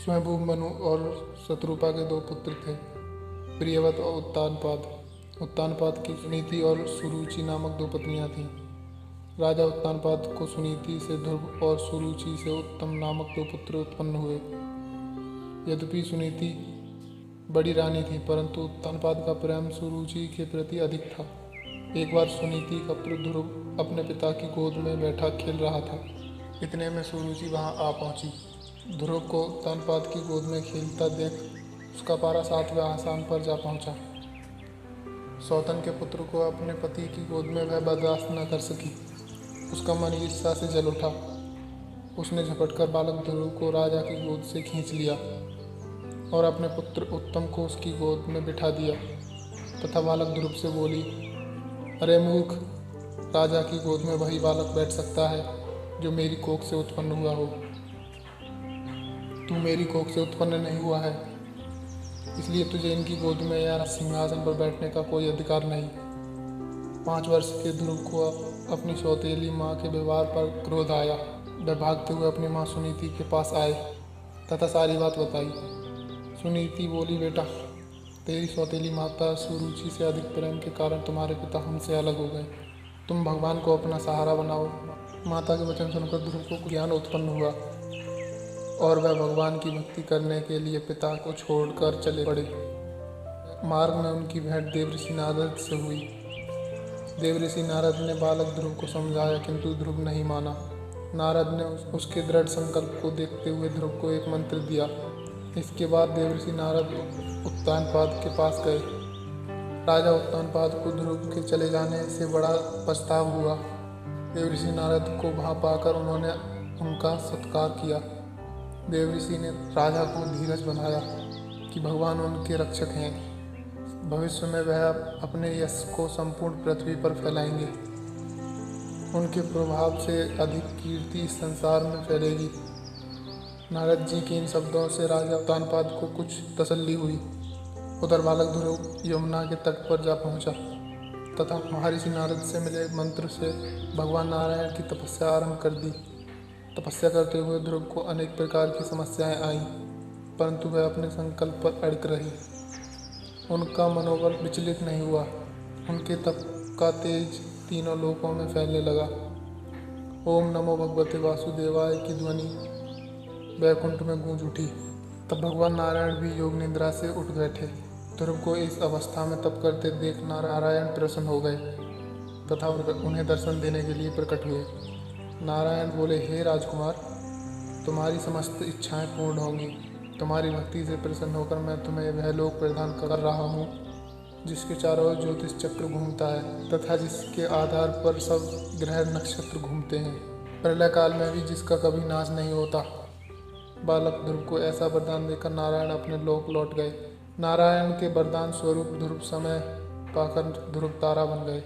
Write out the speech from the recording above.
स्वयंभू मनु और शत्रुपा के दो पुत्र थे, प्रियव्रत और उत्तानपाद। उत्तानपाद की सुनीति और सुरुचि नामक दो पत्नियां थीं। राजा उत्तानपाद को सुनीति से ध्रुव और सुरुचि से उत्तम नामक दो पुत्र उत्पन्न हुए। यद्यपि सुनीति बड़ी रानी थी, परंतु उत्तानपाद का प्रेम सुरुचि के प्रति अधिक था। एक बार सुनीति का पुत्र ध्रुव अपने पिता की गोद में बैठा खेल रहा था। इतने में सुरुचि वहां आ पहुंची। ध्रुव को उत्तानपाद की गोद में खेलता देख उसका पारा 7वें आसान पर जा पहुंचा। सौतन के पुत्र को अपने पति की गोद में वह बर्दाश्त न कर सकी। उसका मन ईर्ष्या से जल उठा। उसने झपटकर बालक ध्रुव को राजा की गोद से खींच लिया और अपने पुत्र उत्तम को उसकी गोद में बिठा दिया तथा बालक ध्रुव से बोली, अरे मूर्ख, राजा की गोद में वही बालक बैठ सकता है जो मेरी कोख से उत्पन्न हुआ हो। तू मेरी कोख से उत्पन्न नहीं हुआ है, इसलिए तुझे इनकी गोद में या सिंहासन पर बैठने का कोई अधिकार नहीं। 5 वर्ष के ध्रुव को अपनी सौतेली माँ के व्यवहार पर क्रोध आया। वह भागते हुए अपनी माँ सुनीति के पास आए तथा सारी बात बताई। सुनीति बोली, बेटा, तेरी सौतेली माता सुरुचि से अधिक प्रेम के कारण तुम्हारे पिता हमसे अलग हो गए। तुम भगवान को अपना सहारा बनाओ। माता के वचन सुनकर ध्रुव को ज्ञान उत्पन्न हुआ और वह भगवान की भक्ति करने के लिए पिता को छोड़कर चले पड़े। मार्ग में उनकी भेंट देवऋषि नारद से हुई। देवऋषि नारद ने बालक ध्रुव को समझाया, किंतु ध्रुव नहीं माना। नारद ने उसके दृढ़ संकल्प को देखते हुए ध्रुव को एक मंत्र दिया। इसके बाद देवऋषि नारद उत्तानपाद के पास गए। राजा उत्तानपाद को ध्रुव के चले जाने से बड़ा पछतावा हुआ। देवऋषि नारद को वहां पाकर उन्होंने उनका सत्कार किया। देवऋषि ने राजा को धीरज बंधाया कि भगवान उनके रक्षक हैं। भविष्य में वह अपने यश को संपूर्ण पृथ्वी पर फैलाएंगे। उनके प्रभाव से अधिक कीर्ति इस संसार में फैलेगी। नारद जी के इन शब्दों से राजा उत्तानपाद को कुछ तसल्ली हुई। उधर बालक ध्रुव यमुना के तट पर जा पहुंचा तथा महर्षि नारद से मिले मंत्र से भगवान नारायण की तपस्या आरंभ कर दी। तपस्या करते हुए ध्रुव को अनेक प्रकार की समस्याएं आईं, परंतु वह अपने संकल्प पर अड़िग रही। उनका मनोबल विचलित नहीं हुआ। उनके तप का तेज तीनों लोकों में फैलने लगा। ओम नमो भगवते वासुदेवाय की ध्वनि वैकुंठ में गूंज उठी। तब भगवान नारायण भी योग निद्रा से उठ बैठे। ध्रुव को इस अवस्था में तप करते देख नारायण प्रसन्न हो गए तथा उन्हें दर्शन देने के लिए प्रकट हुए। नारायण बोले, हे राजकुमार, तुम्हारी समस्त इच्छाएं पूर्ण होंगी। तुम्हारी भक्ति से प्रसन्न होकर मैं तुम्हें वह लोक प्रदान कर रहा हूँ जिसके चारों ओर ज्योतिष चक्र घूमता है तथा जिसके आधार पर सब ग्रह नक्षत्र घूमते हैं, प्रलय काल में भी जिसका कभी नाश नहीं होता। बालक ध्रुव को ऐसा वरदान देकर नारायण अपने लोक लौट गए। नारायण के वरदान स्वरूप ध्रुव समय पाकर ध्रुव तारा बन गए।